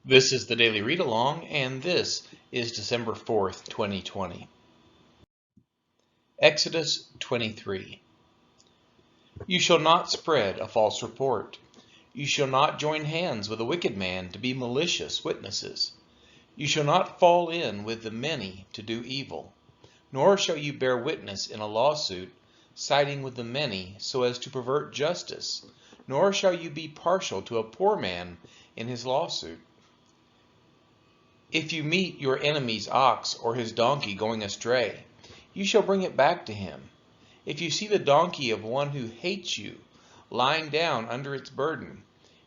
This is the Daily Read Along, and this is December 4th, 2020. Exodus 23. You shall not spread a false report. You shall not join hands with a wicked man to be malicious witnesses. You shall not fall in with the many to do evil, nor shall you bear witness in a lawsuit, siding with the many so as to pervert justice, nor shall you be partial to a poor man in his lawsuit. If you meet your enemy's ox or his donkey going astray, you shall bring it back to him. If you see the donkey of one who hates you lying down under its burden,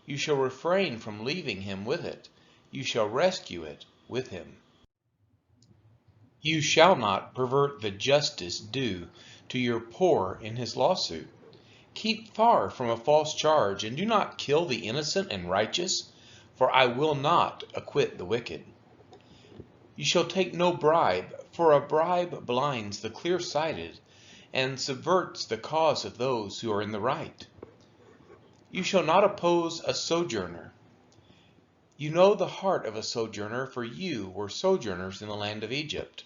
you shall refrain from leaving him with it. You shall rescue it with him. You shall not pervert the justice due to your poor in his lawsuit. Keep far from a false charge, and do not kill the innocent and righteous, for I will not acquit the wicked. You shall take no bribe, for a bribe blinds the clear-sighted and subverts the cause of those who are in the right. You shall not oppose a sojourner. You know the heart of a sojourner, for you were sojourners in the land of Egypt.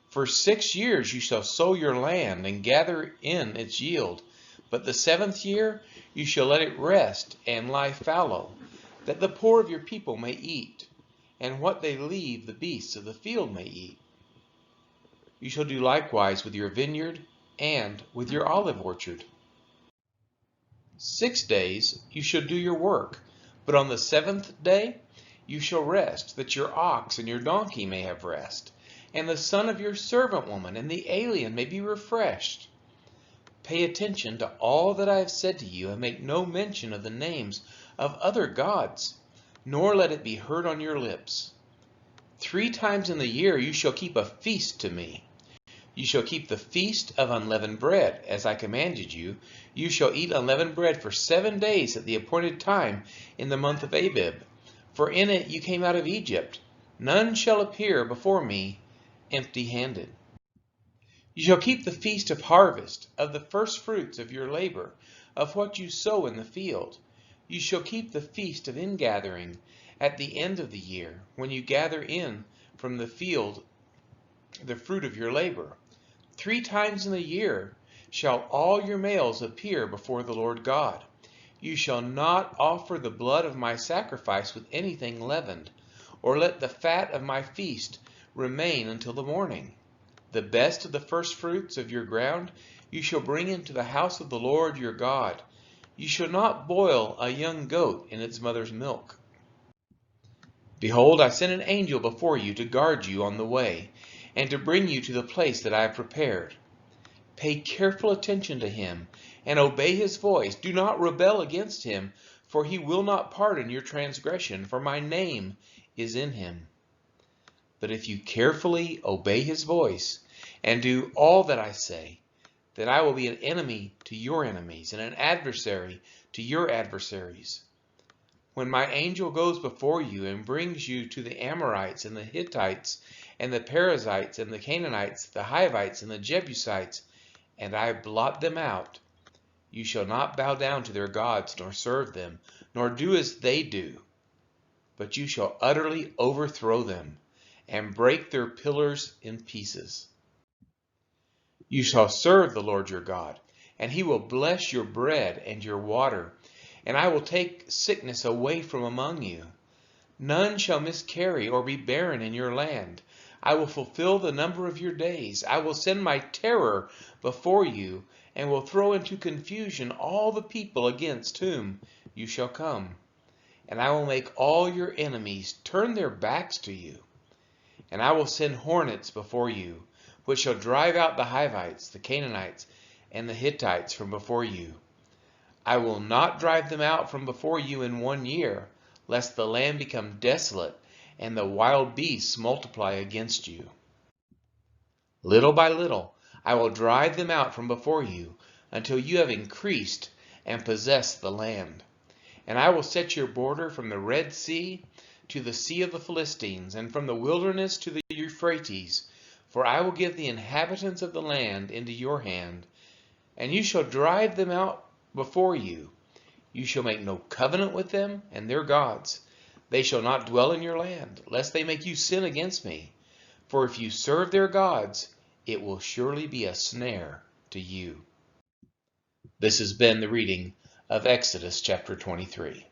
For 6 years you shall sow your land and gather in its yield, but the 7th year you shall let it rest and lie fallow, that the poor of your people may eat, and what they leave the beasts of the field may eat. You shall do likewise with your vineyard and with your olive orchard. 6 days you shall do your work, but on the 7th day you shall rest, that your ox and your donkey may have rest, and the son of your servant woman and the alien may be refreshed. Pay attention to all that I have said to you, and make no mention of the names of other gods, nor let it be heard on your lips. 3 times in the year you shall keep a feast to me. You shall keep the feast of unleavened bread, as I commanded you. You shall eat unleavened bread for 7 days at the appointed time in the month of Abib, for in it you came out of Egypt. None shall appear before me empty-handed. You shall keep the feast of harvest, of the first fruits of your labor, of what you sow in the field. You shall keep the feast of ingathering at the end of the year, when you gather in from the field the fruit of your labor. 3 times in the year shall all your males appear before the Lord God. You shall not offer the blood of my sacrifice with anything leavened, or let the fat of my feast remain until the morning. The best of the first fruits of your ground you shall bring into the house of the Lord your God. You shall not boil a young goat in its mother's milk. Behold, I send an angel before you to guard you on the way, and to bring you to the place that I have prepared. Pay careful attention to him, and obey his voice. Do not rebel against him, for he will not pardon your transgression, for my name is in him. But if you carefully obey his voice, and do all that I say, then I will be an enemy to your enemies, and an adversary to your adversaries. When my angel goes before you and brings you to the Amorites and the Hittites and the Perizzites and the Canaanites, the Hivites and the Jebusites, and I blot them out, you shall not bow down to their gods, nor serve them, nor do as they do, but you shall utterly overthrow them and break their pillars in pieces. You shall serve the Lord your God, and he will bless your bread and your water, and I will take sickness away from among you. None shall miscarry or be barren in your land. I will fulfill the number of your days. I will send my terror before you, and will throw into confusion all the people against whom you shall come. And I will make all your enemies turn their backs to you. And I will send hornets before you, which shall drive out the Hivites, the Canaanites, and the Hittites from before you. I will not drive them out from before you in 1 year, lest the land become desolate and the wild beasts multiply against you. Little by little I will drive them out from before you, until you have increased and possessed the land. And I will set your border from the Red Sea to the Sea of the Philistines, and from the wilderness to the Euphrates, for I will give the inhabitants of the land into your hand, and you shall drive them out before you. You shall make no covenant with them and their gods. They shall not dwell in your land, lest they make you sin against me. For if you serve their gods, it will surely be a snare to you. This has been the reading of Exodus chapter 23.